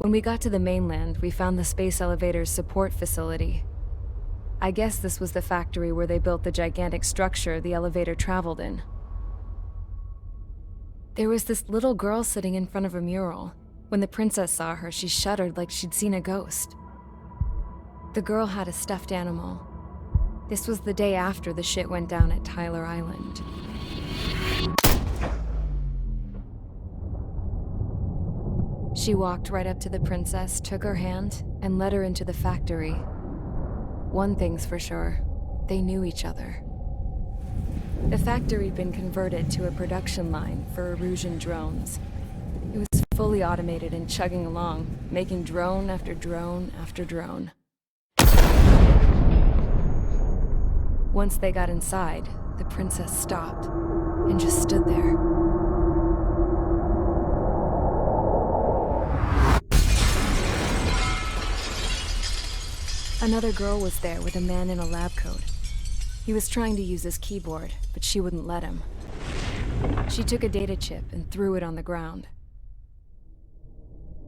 When we got to the mainland, we found the space elevator's support facility. I guess this was the factory where they built the gigantic structure the elevator traveled in. There was this little girl sitting in front of a mural. When the princess saw her, she shuddered like she'd seen a ghost. The girl had a stuffed animal. This was the day after the shit went down at Tyler Island. She walked right up to the princess, took her hand, and led her into the factory. One thing's for sure, they knew each other. The factory'd been converted to a production line for Erusian drones. It was fully automated and chugging along, making drone after drone after drone. Once they got inside, the princess stopped and just stood there. Another girl was there with a man in a lab coat. He was trying to use his keyboard, but she wouldn't let him. She took a data chip and threw it on the ground.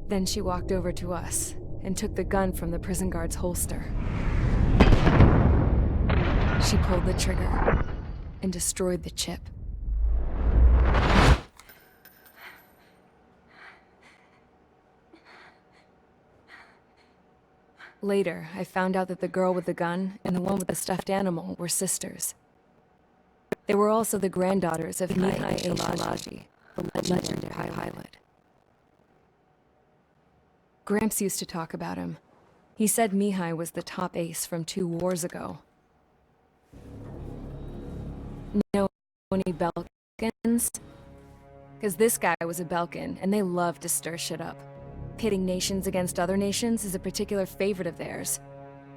Then she walked over to us and took the gun from the prison guard's holster. She pulled the trigger and destroyed the chip. Later, I found out that the girl with the gun and the one with the stuffed animal were sisters. They were also the granddaughters of Mihai Shalagi, the legendary pilot. Gramps used to talk about him. He said Mihai was the top ace from 2 wars ago. Know any Belkans? Because this guy was a Belkan, and they love to stir shit up. Pitting nations against other nations is a particular favorite of theirs,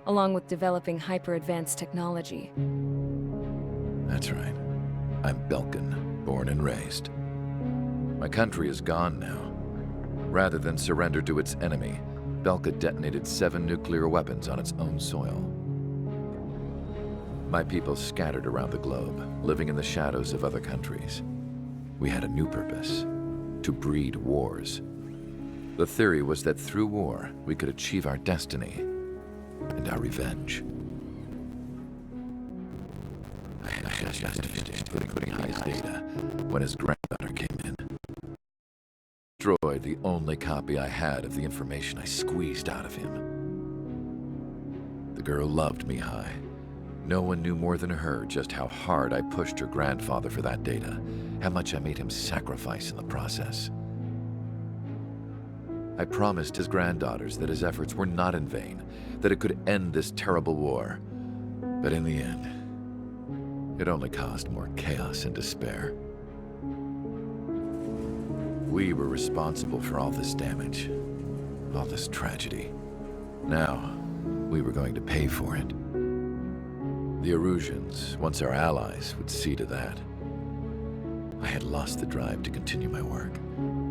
along with developing hyper-advanced technology. That's right. I'm Belkan, born and raised. My country is gone now. Rather than surrender to its enemy, Belka detonated 7 nuclear weapons on its own soil. My people scattered around the globe, living in the shadows of other countries. We had a new purpose: to breed wars. The theory was that through war, we could achieve our destiny and our revenge. I had just finished putting High's data when his granddaughter came in. Destroyed the only copy I had of the information I squeezed out of him. The girl loved Mihai. No one knew more than her just how hard I pushed her grandfather for that data, how much I made him sacrifice in the process. I promised his granddaughters that his efforts were not in vain, that it could end this terrible war. But in the end, it only caused more chaos and despair. We were responsible for all this damage, all this tragedy. Now, we were going to pay for it. The Erusians, once our allies, would see to that. I had lost the drive to continue my work,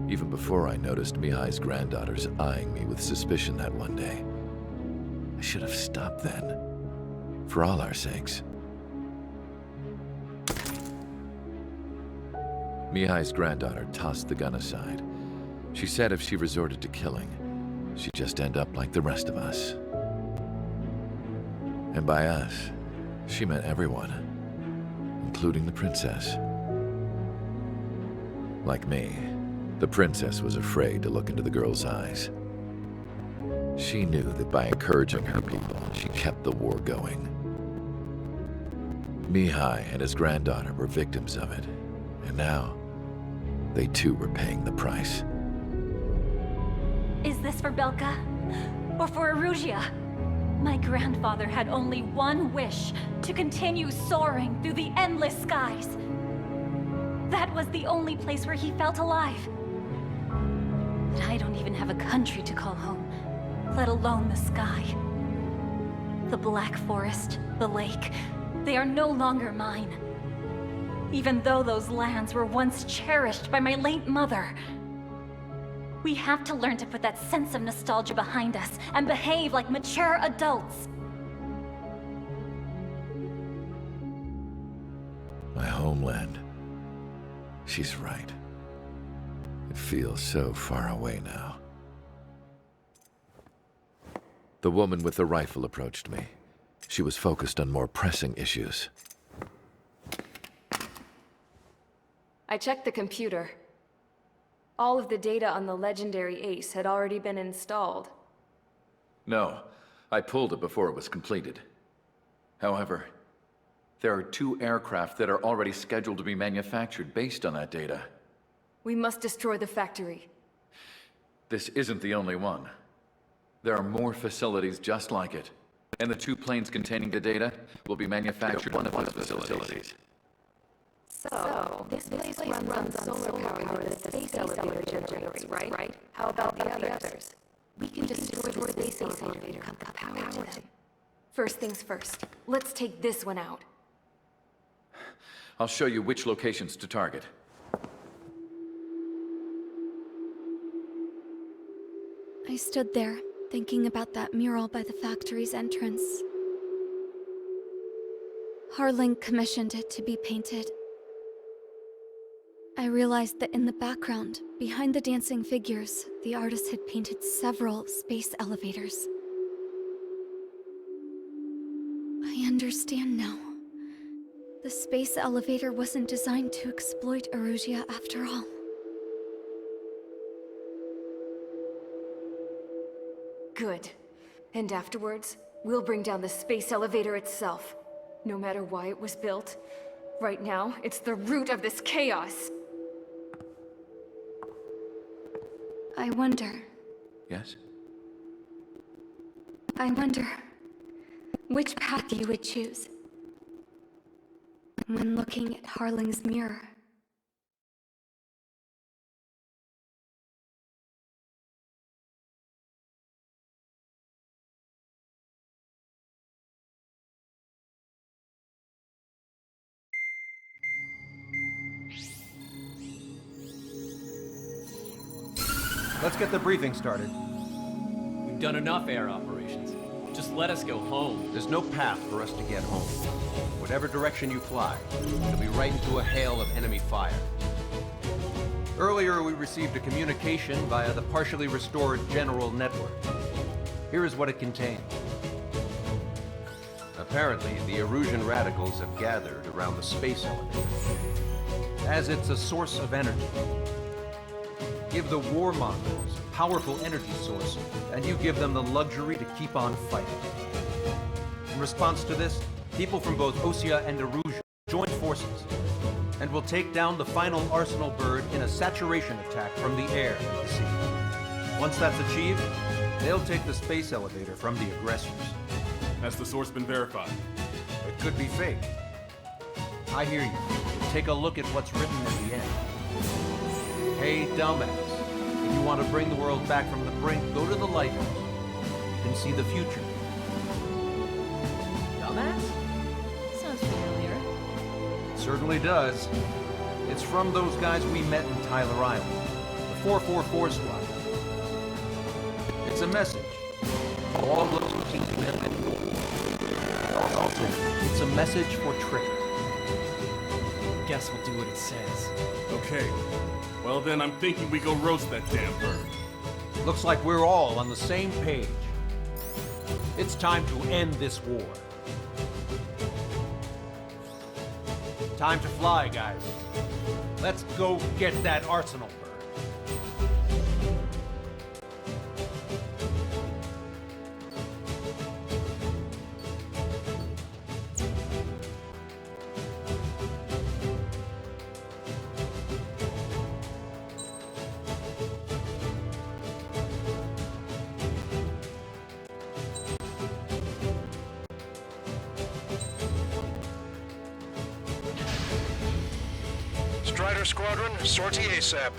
even before I noticed Mihai's granddaughters eyeing me with suspicion that one day. I should have stopped then, for all our sakes. Mihai's granddaughter tossed the gun aside. She said if she resorted to killing, she'd just end up like the rest of us. And by us, she meant everyone, including the princess. Like me, the princess was afraid to look into the girl's eyes. She knew that by encouraging her people, she kept the war going. Mihai and his granddaughter were victims of it, and now, they too were paying the price. Is this for Belka? Or for Erusia? My grandfather had only one wish: to continue soaring through the endless skies. That was the only place where he felt alive. But I don't even have a country to call home, let alone the sky. The Black Forest, the lake, they are no longer mine. Even though those lands were once cherished by my late mother. We have to learn to put that sense of nostalgia behind us and behave like mature adults. My homeland. She's right. It feels so far away now. The woman with the rifle approached me. She was focused on more pressing issues. I checked the computer. All of the data on the legendary Ace had already been installed. No, I pulled it before it was completed. However, there are 2 aircraft that are already scheduled to be manufactured based on that data. We must destroy the factory. This isn't the only one. There are more facilities just like it. And the 2 planes containing the data will be manufactured at one of those facilities. So, this place runs on solar power that the space elevator generates, right? How about the others? We can destroy the space elevator and cut the power to them. First things first, let's take this one out. I'll show you which locations to target. I stood there, thinking about that mural by the factory's entrance. Harling commissioned it to be painted. I realized that in the background, behind the dancing figures, the artist had painted several space elevators. I understand now. The space elevator wasn't designed to exploit Erusia after all. Good. And afterwards, we'll bring down the space elevator itself. No matter why it was built, right now, it's the root of this chaos. I wonder, Yes? which path you would choose when looking at Harling's mirror. Let's get the briefing started. We've done enough air operations. Just let us go home. There's no path for us to get home. Whatever direction you fly, it'll be right into a hail of enemy fire. Earlier, we received a communication via the partially restored general network. Here is what it contained. Apparently, the Erusian radicals have gathered around the space elevator, as it's a source of energy. Give the warmongers a powerful energy source, and you give them the luxury to keep on fighting. In response to this, people from both Osea and Erusia join forces, and will take down the final Arsenal bird in a saturation attack from the air and the sea. Once that's achieved, they'll take the space elevator from the aggressors. Has the source been verified? It could be fake. I hear you. Take a look at what's written at the end. Hey, dumbass. If you want to bring the world back from the brink, go to the lighthouse. You can see the future. Dumbass? Sounds familiar. It certainly does. It's from those guys we met in Tyler Island. The 444 squad. It's a message. For all those who keep them. Also, it's a message for Trick. Guess we'll do what it says. Okay. Well then, I'm thinking we go roast that damn bird. Looks like we're all on the same page. It's time to end this war. Time to fly, guys. Let's go get that Arsenal bird. Strider Squadron, sortie ASAP.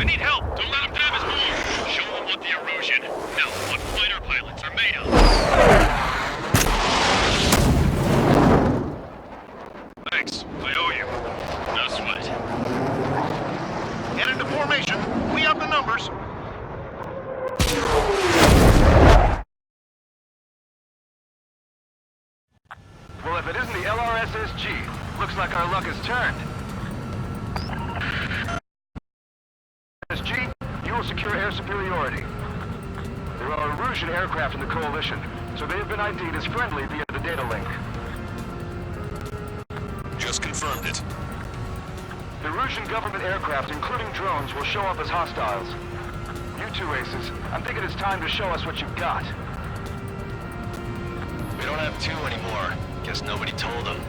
need help. Don't let him grab his board. Show him what the erosion, hell, what fighter pilots are made of. Thanks. I owe you. No sweat. Get into formation. We have the numbers. Well, if it isn't the LRSSG, looks like our luck has turned. SG, you will secure air superiority. There are Erusian aircraft in the Coalition, so they have been ID'd as friendly via the data link. Just confirmed it. The Erusian government aircraft, including drones, will show up as hostiles. You two aces, I'm thinking it's time to show us what you've got. We don't have two anymore. Guess nobody told them.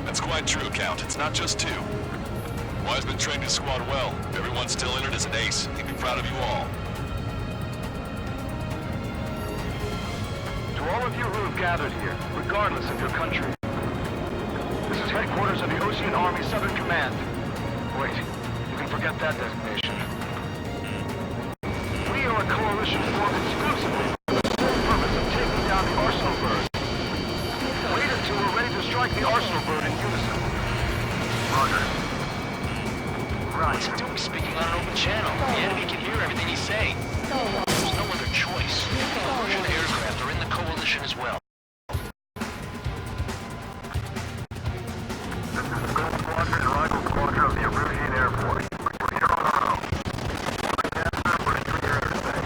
That's quite true, Count. It's not just two. Wiseman trained his squad well. Everyone still in it as an ace. He'd be proud of you all. To all of you who have gathered here, regardless of your country, this is headquarters of the Ocean Army Southern Command. Wait, you can forget that designation. We are a coalition formed exclusively for the sole purpose of taking down the Arsenal bird. Wait until we're ready to strike the Arsenal bird in unison. Roger. Right. What's he doing speaking on an open channel? The enemy can hear everything he's saying. There's no other choice. Erusian aircraft are in the Coalition as well. This is the Gold Squadron and Rival Squadron of the Erusian Air Force. We're here on our own. We're in the air today.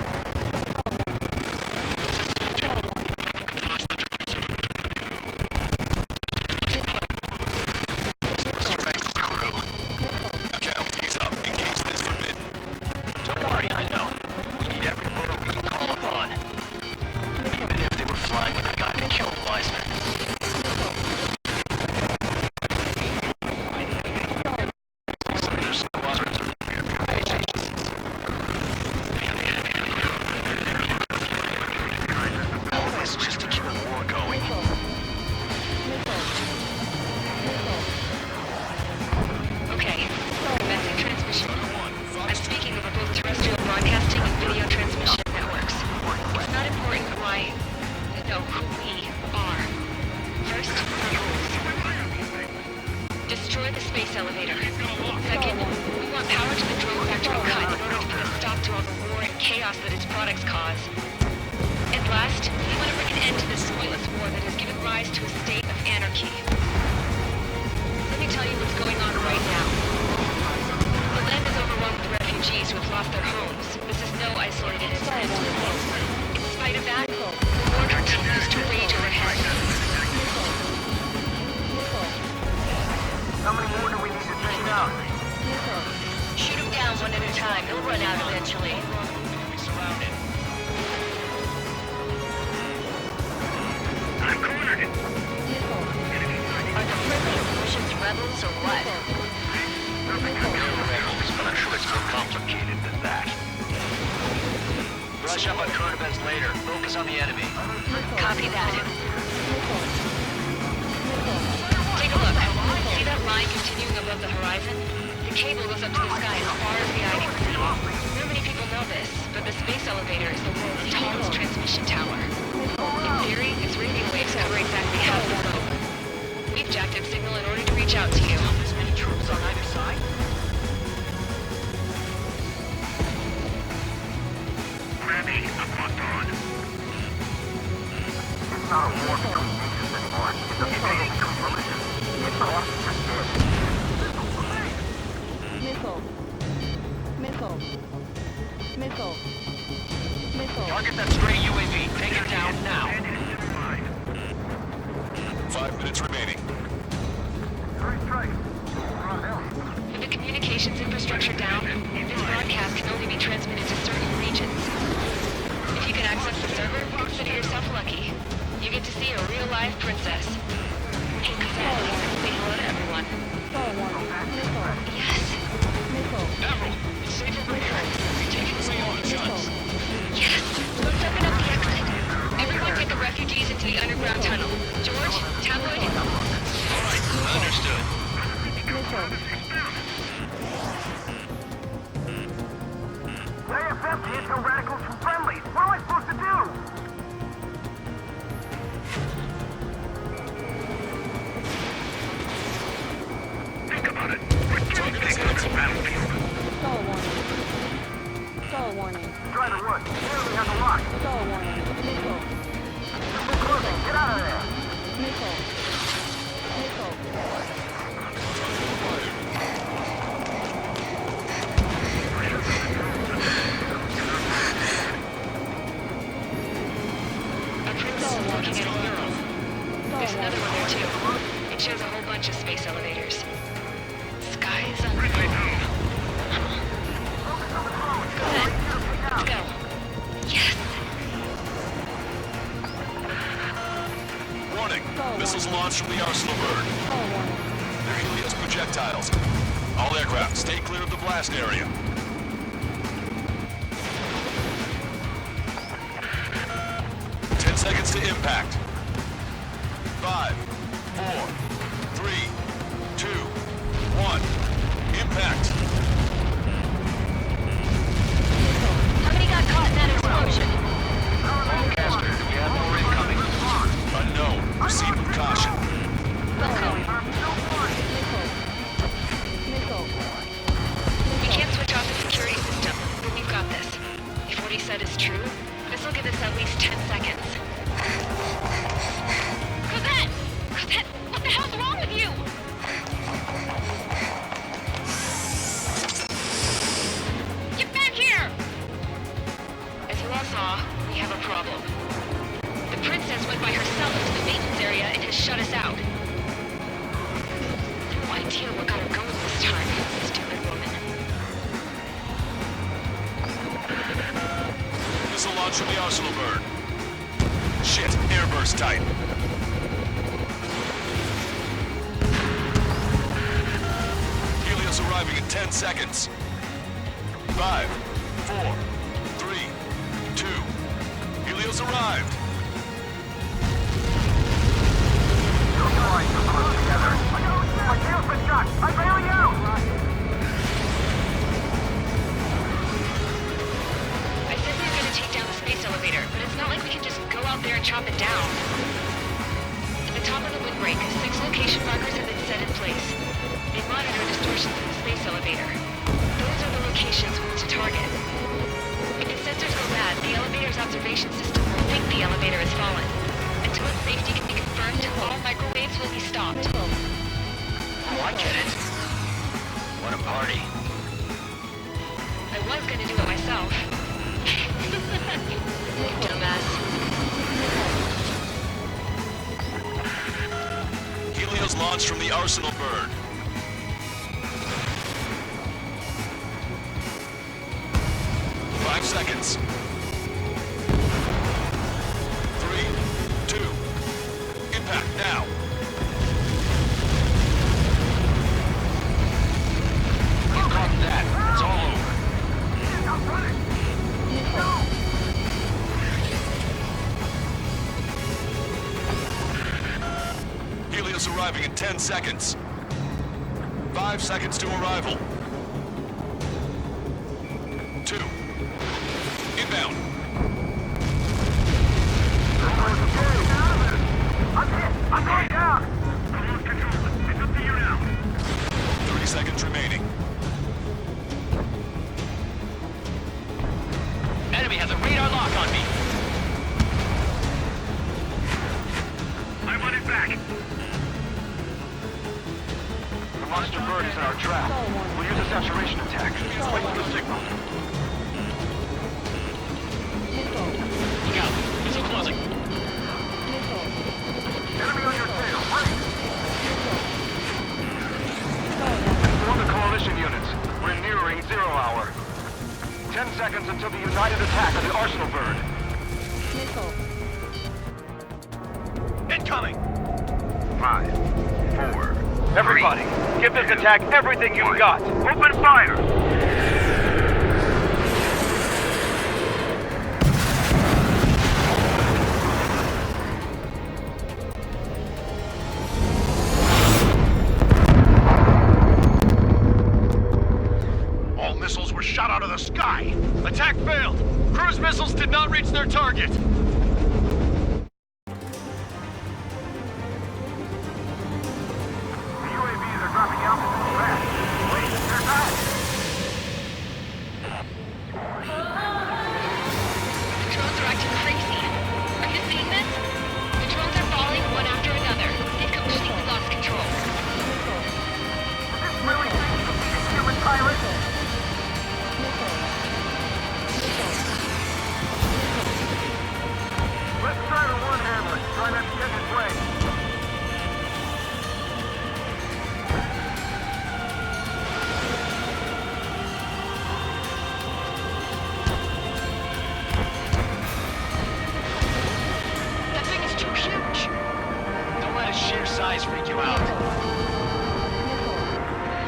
Count, he's up. Engage this forbidden. Don't worry, I know. We need every motor we can call upon. Even if they were flying with a guy that killed Wiseman. Some of their squadrons are base agents. All this just to keep the war going. Okay, commencing transmission. I'm speaking over both terrestrial broadcasting and video transmission networks. It's not important why, no, who we are. First, the rules. Destroy the space elevator. Second, we want power to the drone factory cut in order to put a stop to all the war and chaos that its products cause. And last, we want to bring an end to this pointless war that has given rise to a state of anarchy. Let me tell you what's going on right now. The land is overrun with refugees who have lost their homes. This is no isolated incident. In spite of that, the war continues to rage overhead. How many more do we need to take down? Shoot them down one at a time. They'll run out eventually. We surrounded. I'm cornered. Are the friendly Erusians rebels or what? Rebels, but I'm sure it's more complicated than that. Brush up on current events later. Focus on the enemy. Copy that. Take a look. See that line continuing above the horizon? The cable goes up to the sky as far as the eye can see. Not many people know this, but the space elevator is the world's tallest transmission tower. In theory, its radio waves cover exactly half the globe. We've jacked its signal in order to reach out to you. This many troops on either side? Ready, I'm locked on. It's not a war between nations anymore. It's a struggle between religions. It's a war for Target that stray UAV. Take it down now. 5 minutes remaining. With the communications infrastructure down, this broadcast can only be transmitted to certain regions. If you can access the server, consider yourself lucky. You get to see a real-life princess. Hey, Cassette, say hello to everyone. Yes. Admiral, it's safe over here. We take it away on guns. Yes. Let's open up the exit. Everyone get the refugees into the underground tunnel. George, Tabloid. All right, understood. looking at a mural. There's another one there too. It shows a whole bunch of space elevators. Skies unknown. Go ahead. Let's go. Yes! Warning. Missiles launched from the Arsenal bird. They're Helios projectiles. All aircraft, stay clear of the blast area. Seconds to impact. 5, 4, 3, 2, 1. Impact. How many got caught in that explosion? Lancaster, do we have more incoming? Unknown. Proceed with caution. We can't switch off the security system, but we've got this. If what he said is true, this will give us at least 10 seconds. Cosette! Cosette, what the hell's wrong with you? Get back here! As you all saw, we have a problem. The princess went by herself into the maintenance area and has shut us out. No idea what got her going this time, stupid woman. Missile launch from the Arsenal bird. Shit, airburst tight. Helios arriving in 10 seconds. 5, 4, 3, 2. Helios arrived. My tail's been shot! I'm bailing out! I said we were gonna take down the space elevator, but it's not like we can just go out there and chop it down. At the top of the windbreak, 6 location markers have been set in place. They monitor distortions in the space elevator. Those are the locations we need to target. If its sensors go bad, the elevator's observation system will think the elevator has fallen. Until its safety can be confirmed, all microwaves will be stopped. Oh, I get it. What a party. I was gonna do it myself. Dumbass. Helios launched from the Arsenal bird. Five seconds. 3, 2. Impact now. We've got that. It's all over. Helios arriving in 10 seconds. 5 seconds to arrival. 2. Inbound. I'm going down! Lose control. It's up to you now. 30 seconds remaining. Enemy has a radar lock on me. I want it back. The monster bird is in our trap. We'll use a saturation attack. Wait for the signal. Look out. Missile closing. Enemy on your tail. Wait! Inform the coalition units. We're nearing 0 hour. 10 seconds until the united attack of the Arsenal bird. Incoming. 5, 4. Everybody, give this attack everything you've got. Open fire! All missiles were shot out of the sky. Attack failed. Cruise missiles did not reach their target. The UAVs are dropping altitude fast. Wait, they're back! The drones are acting crazy. Are you seeing this? The drones are falling one after another. They've completely lost control. Is this really a human pilot? you out.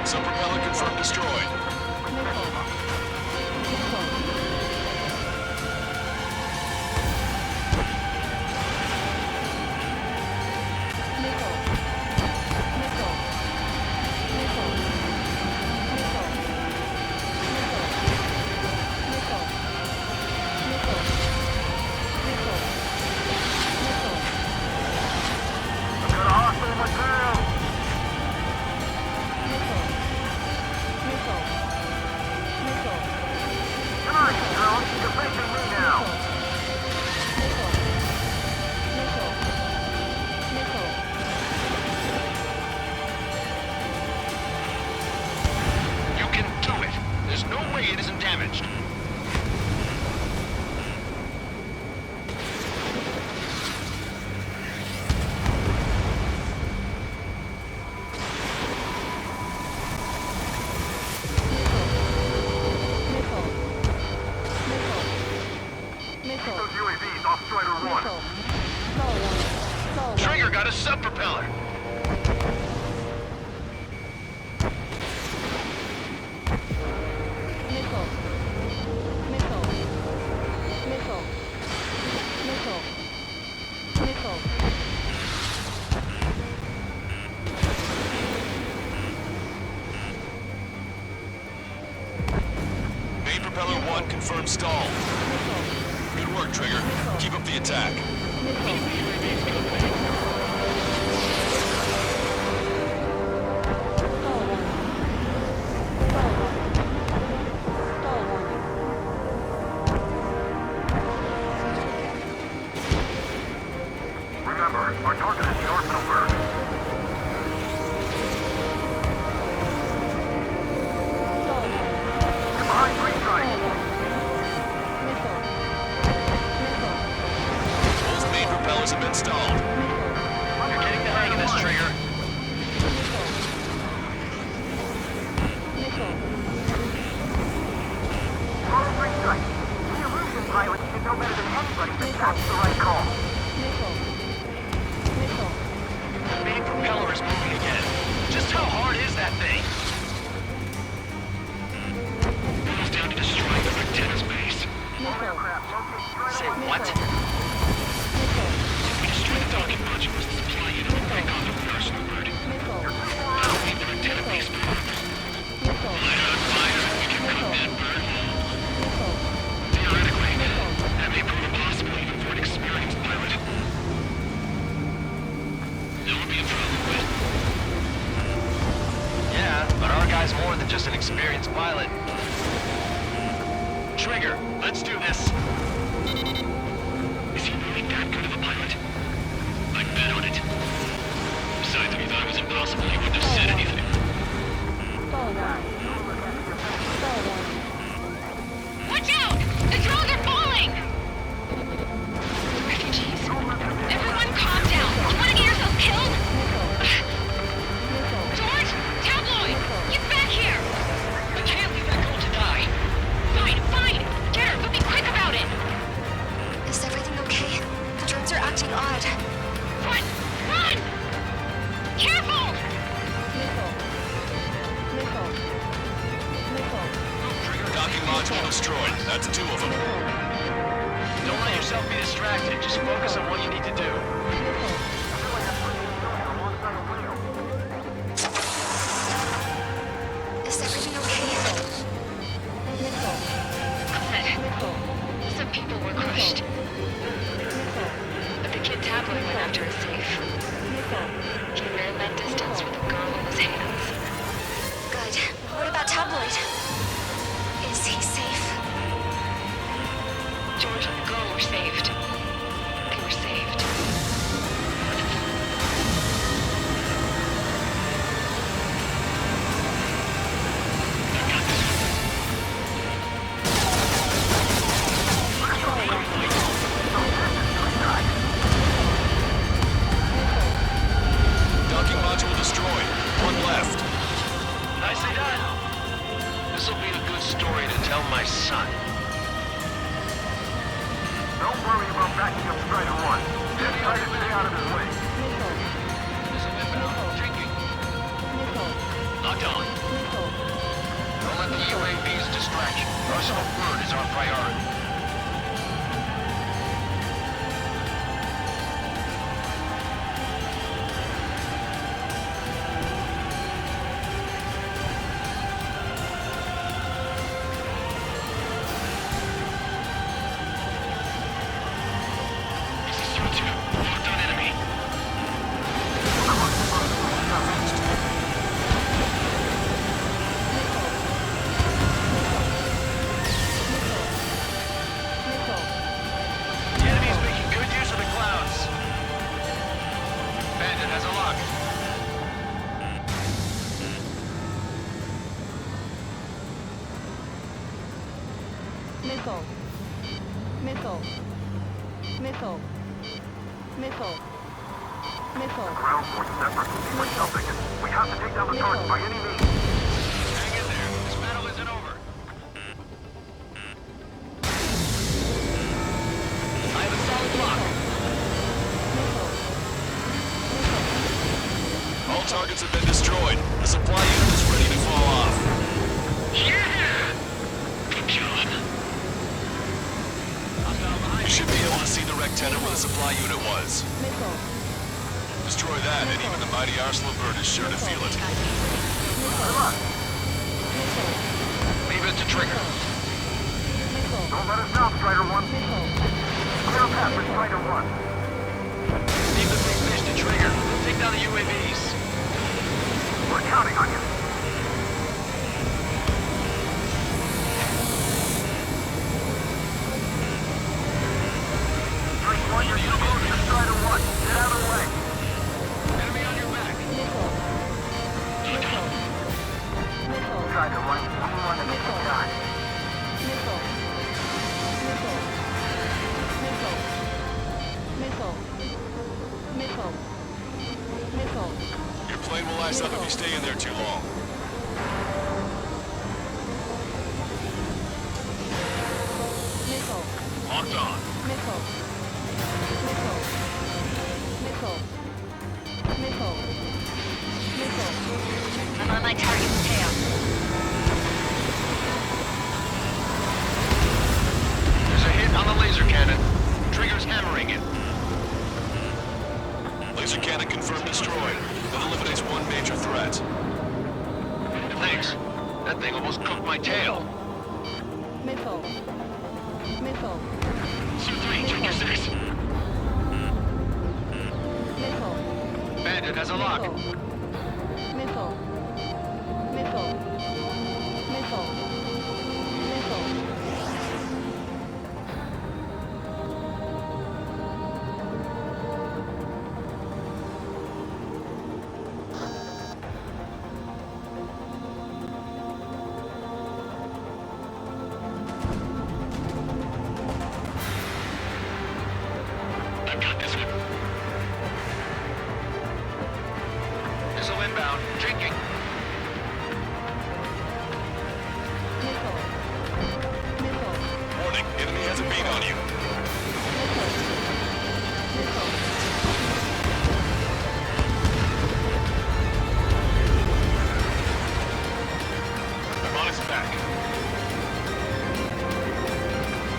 Sub-propeller confirmed destroyed. It isn't damaged. Those UAVs off Strider 1. Trigger got a sub-propeller. Main propeller 1 confirmed stall. Good work, Trigger. Keep up the attack. Remember, our target is the arsenal bird. Behind three strikes. Both main propellers have been stalled. You're getting the hang of this, Trigger. Follow three strikes. The illusion pilots should know better than anybody that that's the right call. The main propeller is moving again. Just how hard is that thing? It's down to destroying the antenna's base. Say what? If we destroy the docking modules, the supply unit will break off the arsenal bird. That'll leave their antenna base behind. Light it on fire and we can cook that bird whole. Theoretically, that may prove impossible even for an experienced pilot. That would be a problem with. Yeah, but our guy's more than just an experienced pilot. Trigger, let's do this. Is he really that good of a pilot? I'd bet on it. Besides, if he thought it was impossible, he wouldn't have said anything. Watch out! The drones are falling! Refugees. Everyone calm down. Do you want to get yourself killed? George! Tabloid! Get back here! I can't leave that girl to die. Fine, fine! Get her, but be quick about it! Is everything okay? The drones are acting odd. Run! Run! Careful! Docking module destroyed. That's 2 of them. Don't let yourself be distracted. Just focus on what you need to do. Is everything okay? Some people were crushed. But the kid Tabloid went after a safe. He ran that distance with a girl in his hands. Good. What about Tabloid? Is he safe? George and the girl were saved. They were saved. Docking module destroyed. 1 left. Nicely done. This'll be a good story to tell my son. Don't worry about backing up Strider 1. Just try to stay out of his way. This has been inbound. Drinking. Locked on. Don't let the UAVs distract you. Arsenal Bird is our priority. This is 2-2. Locked on enemy. The enemy is making good use of the clouds. Bandit has a lock. Missile. Missile. Missile. Missile. Missile. Ground force effort. We're something. We have to take down the target by any means. Hang in there. This battle isn't over. I have a solid lock. All targets have been destroyed. The supply unit is ready to fall off. Yeah! Good job. You should be able to see the rectangle where the supply unit was. Missile. Destroy that, and even the mighty Arsenal Bird is sure to feel it. Leave it to Trigger. Missile. Don't let us down, Strider 1. Clear a path for Strider 1. Leave the big fish to Trigger. Take down the UAVs. We're counting on you. Strike 1, you're too close to Strider 1. Get out of the way. Enemy on your back. Missile. Missile. Missile. Strider 1, we want to make a shot. Missile. Missile. Missile. Missile. Missile. Your plane will ice up if you stay in there too long. Missile. Locked on. Missile. Missile. Missile. Missile. Missile. I'm on my target's tail. There's a hit on the laser cannon. Trigger's hammering it. Laser cannon confirmed destroyed. That eliminates one major threat. Thanks. That thing almost cooked my tail. Missile. Missile. Su-3, check your 6. Missile. Bandit has a lock. Missile. Missile. Missile. Missile. I've got this one. Missile inbound. Drinking. Missile. Missile. Warning, enemy has a beat on you. I'm on his back.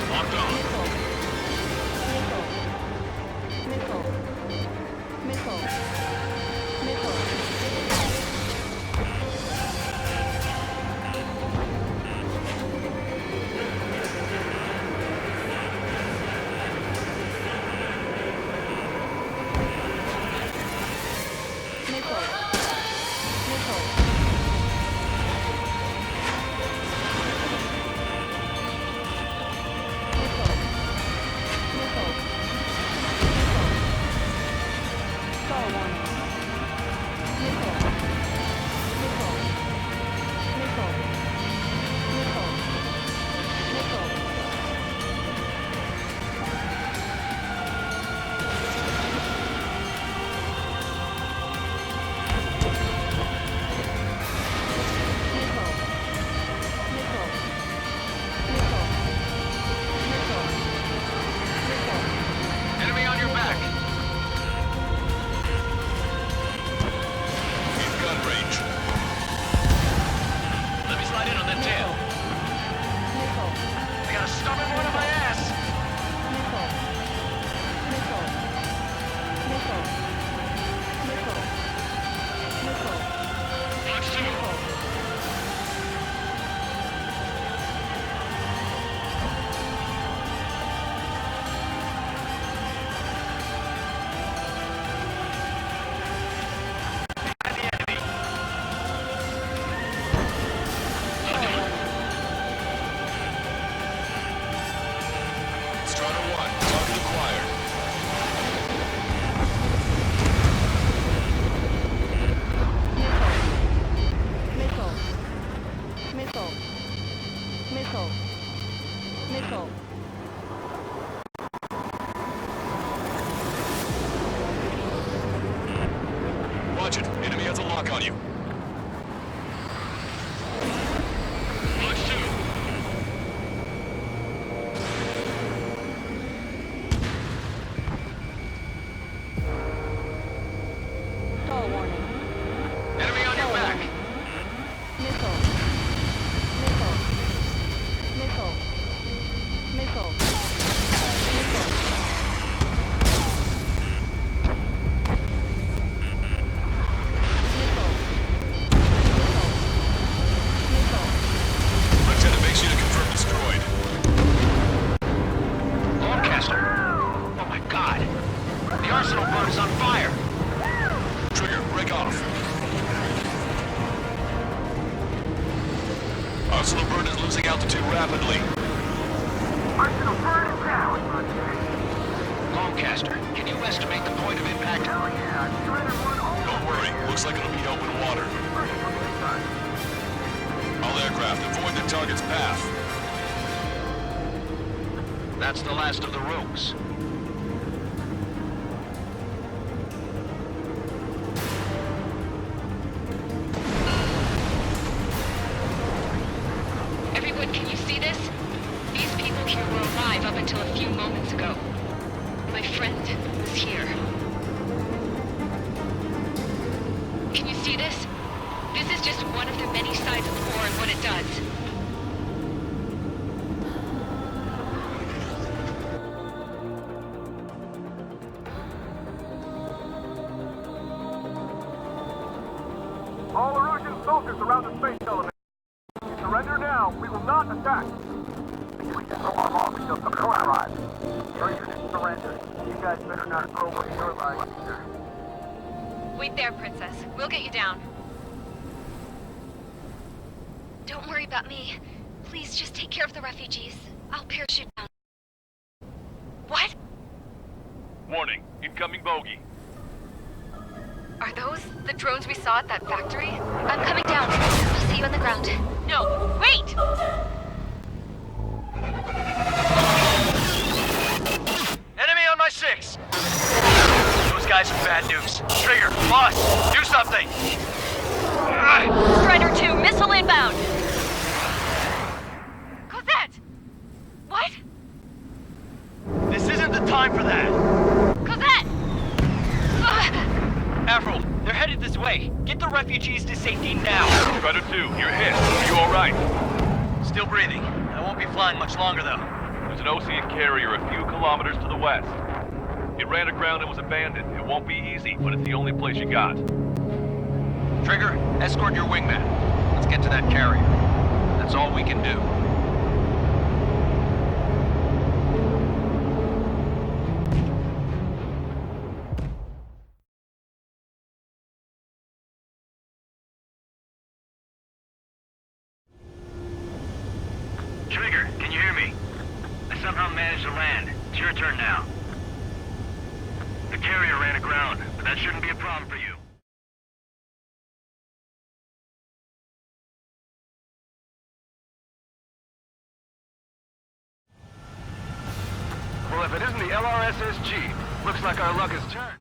Locked on. arsenal bird is on fire! Trigger, break off. Arsenal bird is losing altitude rapidly. Arsenal bird is down! Longcaster, can you estimate the point of impact? Hell yeah, surrender one all. Don't worry, looks like it'll be open water. All aircraft, avoid the target's path. That's the last of the rogues. Everyone, can you see this? These people here were alive up until a few moments ago. My friend was here. Can you see this? This is just one of the many sides of war and what it does. All Erusian soldiers around the space elevator. Surrender now. We will not attack. We can throw our off until some more arrives. Your unit surrender. You guys better not throw away your lives either. Wait there, Princess. We'll get you down. Don't worry about me. Please just take care of the refugees. I'll parachute down. What? Warning, incoming bogey. Are those the drones we saw at that factory? I'm coming down. I'll see you on the ground. No, wait! Enemy on my 6! Those guys are bad news. Trigger, boss, do something! Strider 2, missile inbound! Cosette! What? This isn't the time for that! Cosette! Avril, they're headed this way. Get the refugees to safety now. Strider 2, you're hit. Are you alright? Still breathing. I won't be flying much longer, though. There's an ocean carrier a few kilometers to the west. It ran aground and was abandoned. It won't be easy, but it's the only place you got. Trigger, escort your wingman. Let's get to that carrier. That's all we can do. Trigger, can you hear me? I somehow managed to land. It's your turn now. The carrier ran aground, but that shouldn't be a problem for you. Well, if it isn't the LRSSG, looks like our luck has turned.